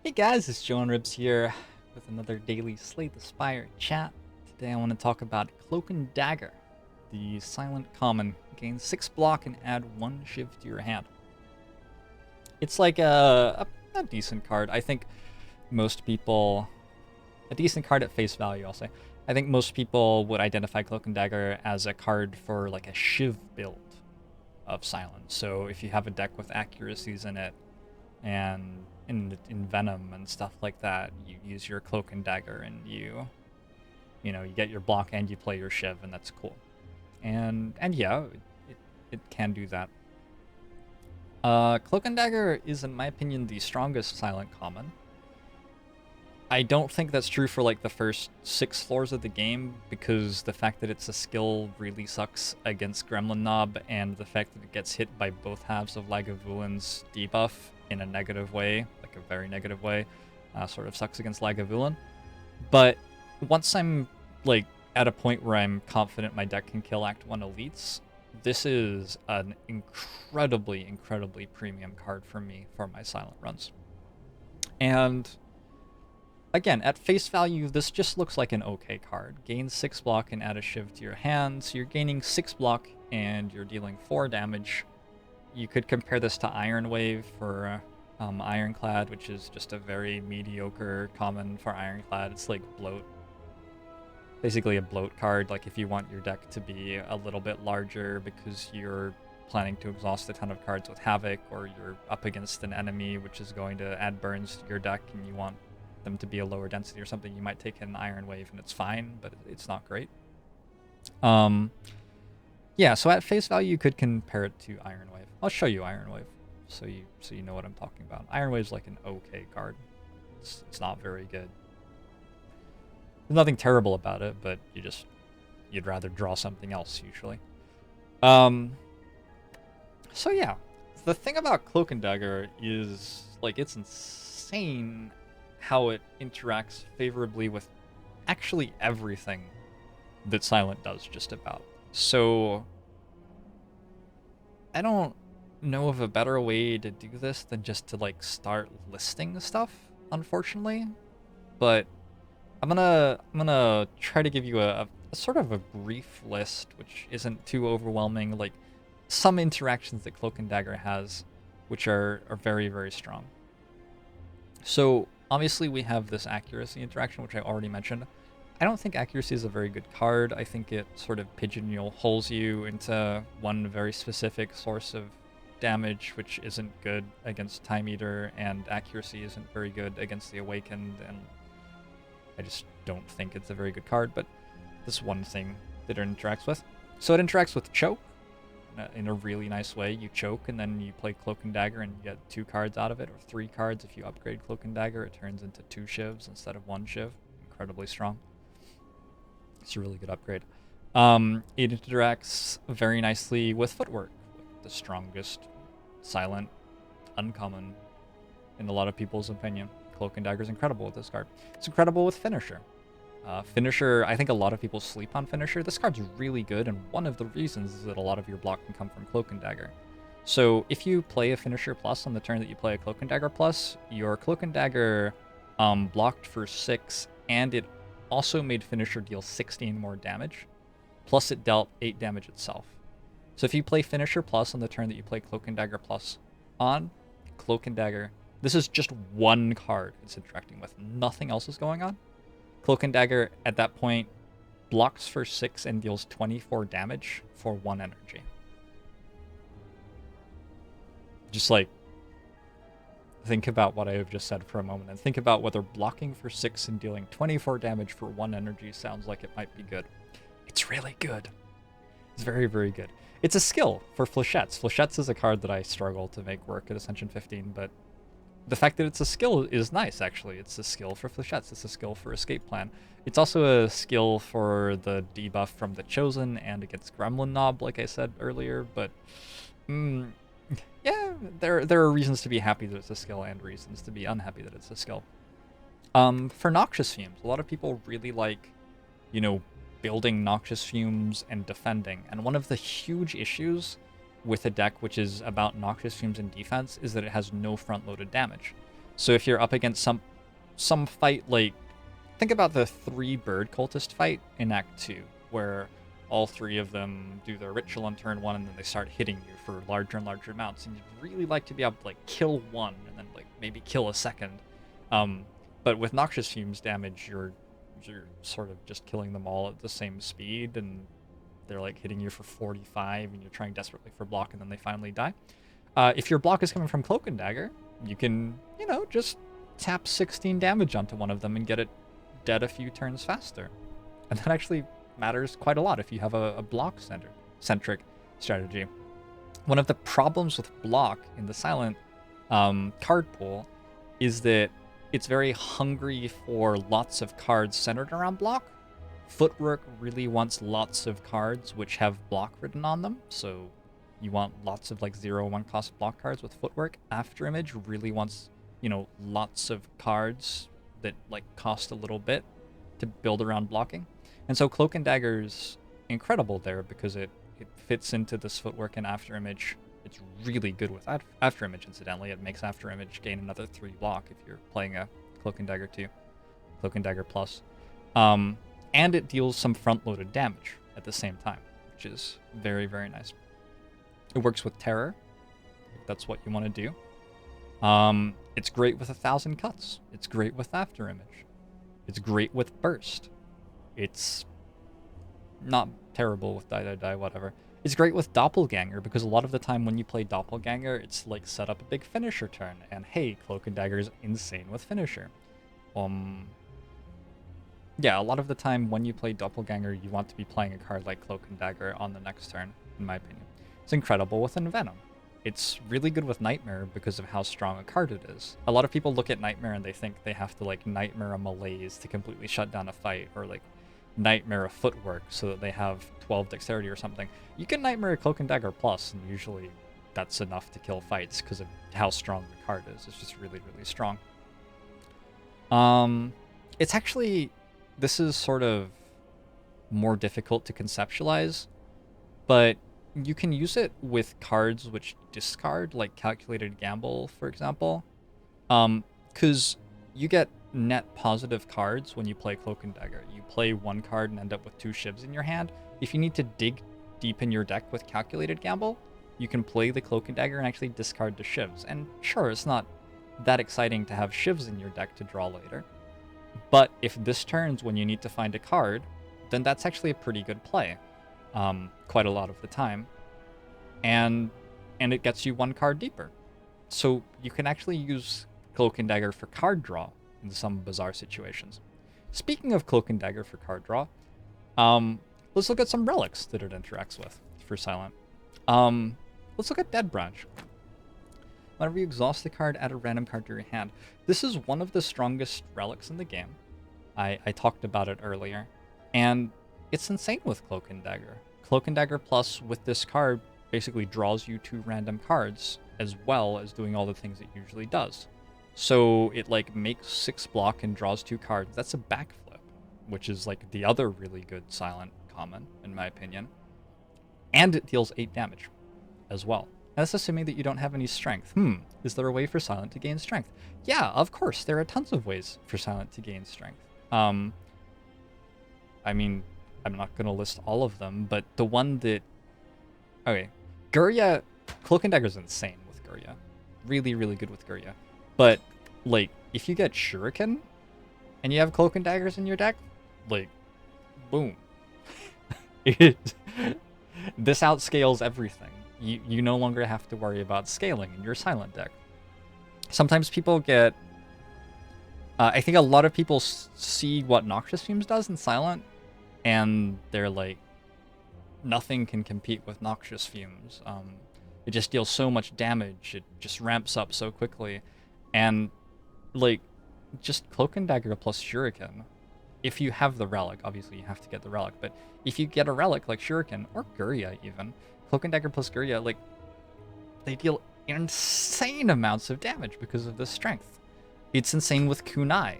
Hey guys, it's Joe and Ribs here with another daily Slay the Spire chat. Today I want to talk about Cloak and Dagger, the silent common. Gain 6 block and add 1 shiv to your hand. It's like a decent card. I think most people... A decent card at face value, I'll say. I think most people would identify Cloak and Dagger as a card for like a shiv build of silence. So if you have a deck with accuracies in it, and in Venom and stuff like that, you use your Cloak and Dagger and you get your block and you play your shiv, and that's cool. And yeah, it can do that. Cloak and Dagger is, in my opinion, the strongest silent common. I don't think that's true for like the first 6 floors of the game, because the fact that it's a skill really sucks against Gremlin Knob, and the fact that it gets hit by both halves of Lagavulin's debuff in a negative way, like a very negative way, sort of sucks against Lagavulin. But once I'm like at a point where I'm confident my deck can kill Act 1 elites, this is an incredibly premium card for me for my silent runs. And again, at face value, this just looks like an okay card. Gain 6 block and add a shiv to your hand, so you're gaining 6 block and you're dealing 4 damage. You could compare this to Iron Wave for Ironclad, which is just a very mediocre common for Ironclad. It's like bloat. Basically a bloat card, like if you want your deck to be a little bit larger because you're planning to exhaust a ton of cards with Havoc, or you're up against an enemy which is going to add burns to your deck and you want them to be a lower density or something, you might take an Iron Wave and it's fine, but it's not great. Yeah, so at face value, you could compare it to Iron Wave. I'll show you Iron Wave, so you know what I'm talking about. Iron Wave's like an okay card. It's not very good. There's nothing terrible about it, but you'd rather draw something else usually. So yeah, the thing about Cloak and Dagger is like it's insane how it interacts favorably with actually everything that Silent does, just about. So I don't know of a better way to do this than just to like start listing stuff, unfortunately. But I'm gonna try to give you a sort of a brief list, which isn't too overwhelming, like some interactions that Cloak and Dagger has, which are very strong. So obviously we have this accuracy interaction, which I already mentioned. I don't think accuracy is a very good card. I think it sort of pigeonholes you into one very specific source of damage, which isn't good against Time Eater, and accuracy isn't very good against the Awakened, and I just don't think it's a very good card, but this one thing that it interacts with. So it interacts with Choke in a really nice way. You choke and then you play Cloak and Dagger and you get 2 cards out of it, or 3 cards if you upgrade Cloak and Dagger. It turns into 2 shivs instead of 1 shiv. Incredibly strong. It's a really good upgrade. It interacts very nicely with Footwork, the strongest silent uncommon in a lot of people's opinion. Cloak and Dagger is incredible with this card. It's incredible with Finisher. Finisher, I think a lot of people sleep on Finisher. This card's really good, and one of the reasons is that a lot of your block can come from Cloak and Dagger. So if you play a Finisher Plus on the turn that you play a Cloak and Dagger Plus, your Cloak and Dagger blocked for 6, and it also made Finisher deal 16 more damage, plus it dealt 8 damage itself. So if you play Finisher Plus on the turn that you play Cloak and Dagger Plus on Cloak and Dagger, this is just one card it's interacting with. Nothing else is going on. Cloak and Dagger, at that point, blocks for 6 and deals 24 damage for 1 energy. Just like, think about what I have just said for a moment, and think about whether blocking for 6 and dealing 24 damage for 1 energy sounds like it might be good. It's really good. It's very good. It's a skill for Flechettes. Flechettes is a card that I struggle to make work at Ascension 15, but the fact that it's a skill is nice, actually. It's a skill for Flechettes. It's a skill for Escape Plan. It's also a skill for the debuff from the Chosen and against Gremlin Knob, like I said earlier, but yeah, there are reasons to be happy that it's a skill and reasons to be unhappy that it's a skill. For Noxious Fumes, a lot of people really like, building Noxious Fumes and defending, and one of the huge issues with a deck which is about Noxious Fumes and defense is that it has no front-loaded damage. So if you're up against some fight, like, think about the 3 bird cultist fight in Act 2, where all 3 of them do their ritual on turn 1, and then they start hitting you for larger and larger amounts, and you'd really like to be able to, like, kill one, and then, like, maybe kill a second. But with Noxious Fumes damage, you're sort of just killing them all at the same speed, and they're, like, hitting you for 45, and you're trying desperately for block, and then they finally die. If your block is coming from Cloak and Dagger, you can, you know, just tap 16 damage onto one of them and get it dead a few turns faster. And that actually matters quite a lot if you have a block-centric strategy. One of the problems with block in the Silent card pool is that it's very hungry for lots of cards centered around block. Footwork really wants lots of cards which have block written on them, so you want lots of like 0/1 cost block cards with Footwork. Afterimage really wants, you know, lots of cards that like cost a little bit to build around blocking. And so Cloak and Dagger's incredible there because it fits into this Footwork and Afterimage. It's really good with Afterimage, incidentally. It makes Afterimage gain another 3 block if you're playing a Cloak and Dagger 2. Cloak and Dagger Plus. And it deals some front-loaded damage at the same time, which is very, very nice. It works with Terror, if that's what you want to do. It's great with 1,000 Cuts. It's great with Afterimage. It's great with Burst. It's not terrible with Die, whatever. It's great with Doppelganger, because a lot of the time when you play Doppelganger, it's like set up a big finisher turn, and hey, Cloak and Dagger is insane with finisher. Yeah, a lot of the time when you play Doppelganger, you want to be playing a card like Cloak and Dagger on the next turn, in my opinion. It's incredible with Envenom. It's really good with Nightmare because of how strong a card it is. A lot of people look at Nightmare and they think they have to like Nightmare a Malaise to completely shut down a fight, or like Nightmare a Footwork so that they have 12 Dexterity or something. You can Nightmare a Cloak and Dagger Plus, and usually that's enough to kill fights because of how strong the card is. It's just really, really strong. It's actually, this is sort of more difficult to conceptualize, but you can use it with cards which discard, like Calculated Gamble, for example. Because you get net positive cards when you play Cloak and Dagger. You play one card and end up with 2 shivs in your hand. If you need to dig deep in your deck with Calculated Gamble, you can play the Cloak and Dagger and actually discard the shivs. And sure, it's not that exciting to have shivs in your deck to draw later. But if this turns when you need to find a card, then that's actually a pretty good play. Quite a lot of the time. And it gets you 1 card deeper. So you can actually use Cloak and Dagger for card draw in some bizarre situations. Speaking of Cloak and Dagger for card draw, let's look at some relics that it interacts with for Silent. Let's look at Dead Branch. Whenever you exhaust a card, add a random card to your hand. This is one of the strongest relics in the game. I talked about it earlier. And it's insane with Cloak and Dagger. Cloak and Dagger Plus with this card basically draws you 2 random cards, as well as doing all the things it usually does. So it like makes 6 block and draws 2 cards. That's a backflip, which is like the other really good Silent common, in my opinion. And it deals 8 damage as well. That's assuming that you don't have any strength. Is there a way for Silent to gain strength? Yeah, of course. There are tons of ways for Silent to gain strength. I mean, I'm not going to list all of them, but the one that... Okay, Gurya... Cloak and Dagger is insane with Gurya. Really, really good with Gurya. But, like, if you get Shuriken, and you have Cloak and Daggers in your deck, like, boom. This outscales everything. You no longer have to worry about scaling in your Silent deck. Sometimes people get... I think a lot of people see what Noxious Fumes does in Silent, and they're like, nothing can compete with Noxious Fumes. It just deals so much damage, it just ramps up so quickly. And, like, just Cloak and Dagger plus Shuriken, if you have the Relic, obviously you have to get the Relic, but if you get a Relic like Shuriken, or Gurya even, Cloak and Dagger plus Gurya, like, they deal insane amounts of damage because of this strength. It's insane with Kunai.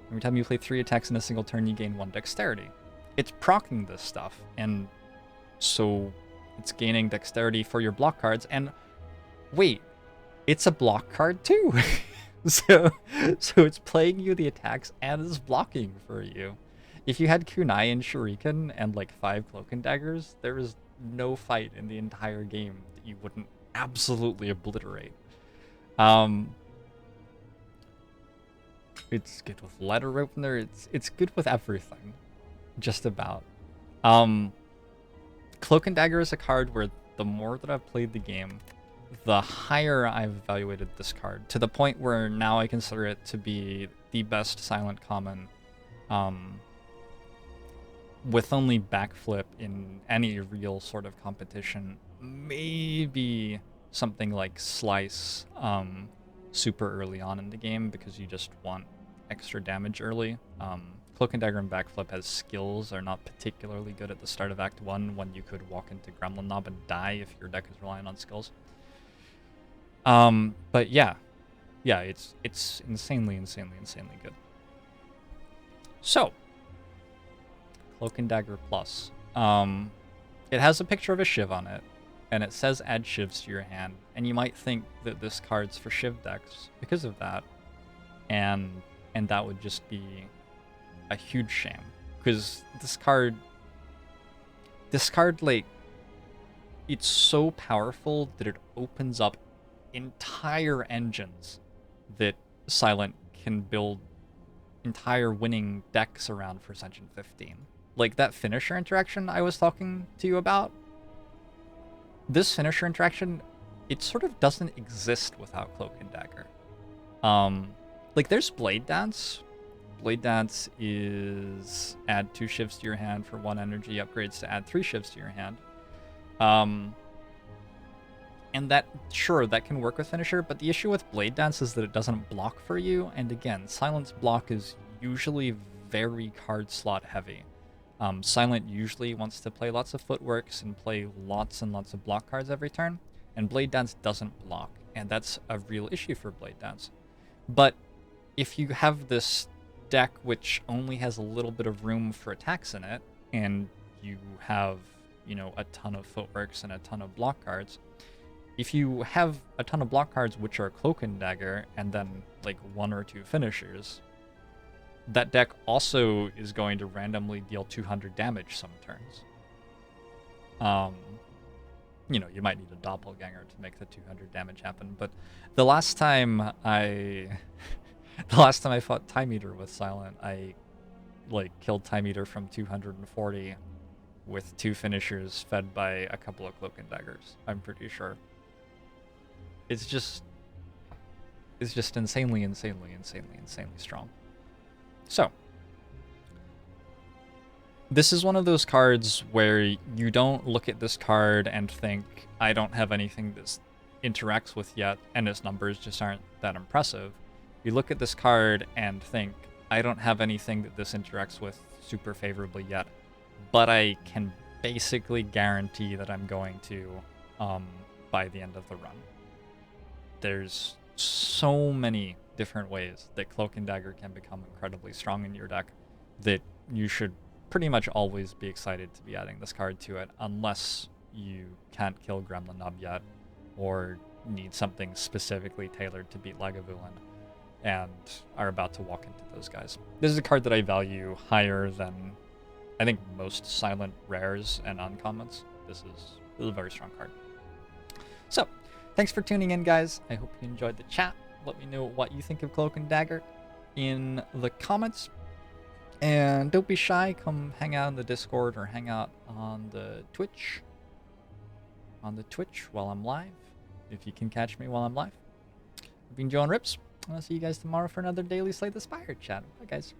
Every time you play 3 attacks in a single turn, you gain 1 dexterity. It's proccing this stuff, and so it's gaining dexterity for your block cards, and wait, it's a block card too! So, so it's playing you the attacks and is blocking for you. If you had Kunai and Shuriken and like 5 Cloak and Daggers, there is no fight in the entire game that you wouldn't absolutely obliterate. Um, it's good with Letter Opener. It's good with everything, just about. Um, Cloak and Dagger is a card where the more that I've played the game, the higher I've evaluated this card, to the point where now I consider it to be the best silent common, with only backflip in any real sort of competition. Maybe something like Slice, super early on in the game, because you just want extra damage early. Cloak and Dagger and Backflip as skills are not particularly good at the start of Act 1, when you could walk into Gremlin Knob and die if your deck is relying on skills. But yeah, it's insanely good. So, Cloak and Dagger Plus. It has a picture of a Shiv on it, and it says add Shivs to your hand, and you might think that this card's for Shiv decks because of that, and that would just be a huge shame, because this card, like, it's so powerful that it opens up entire engines that Silent can build entire winning decks around for Ascension 15. Like that finisher interaction I was talking to you about. This finisher interaction, it sort of doesn't exist without Cloak and Dagger. Like there's Blade Dance. Blade Dance is add 2 shifts to your hand for 1 energy, upgrades to add 3 shifts to your hand. And that, sure, that can work with finisher, but the issue with Blade Dance is that it doesn't block for you, and again, Silent's block is usually very card slot heavy. Silent usually wants to play lots of footworks and play lots and lots of block cards every turn, and Blade Dance doesn't block, and that's a real issue for Blade Dance. But if you have this deck which only has a little bit of room for attacks in it, and you have, you know, a ton of footworks and a ton of block cards, if you have a ton of block cards which are Cloak and Dagger and then like 1 or 2 finishers, that deck also is going to randomly deal 200 damage some turns. You know, you might need a doppelganger to make the 200 damage happen, but the last time I fought Time Eater with Silent, I like killed Time Eater from 240 with 2 finishers fed by a couple of Cloak and Daggers, I'm pretty sure. It's just insanely strong. So, this is one of those cards where you don't look at this card and think, I don't have anything this interacts with yet, and its numbers just aren't that impressive. You look at this card and think, I don't have anything that this interacts with super favorably yet, but I can basically guarantee that I'm going to by the end of the run. There's so many different ways that Cloak and Dagger can become incredibly strong in your deck that you should pretty much always be excited to be adding this card to it, unless you can't kill Gremlin Knob yet, or need something specifically tailored to beat Lagavulin, and are about to walk into those guys. This is a card that I value higher than, I think, most Silent rares and uncommons. This is a very strong card. So, thanks for tuning in, guys. I hope you enjoyed the chat. Let me know what you think of Cloak and Dagger in the comments. And don't be shy. Come hang out in the Discord or hang out on the Twitch. While I'm live. If you can catch me while I'm live. I've been Joe and Rips. I'll see you guys tomorrow for another daily Slay the Spire chat. Bye, guys.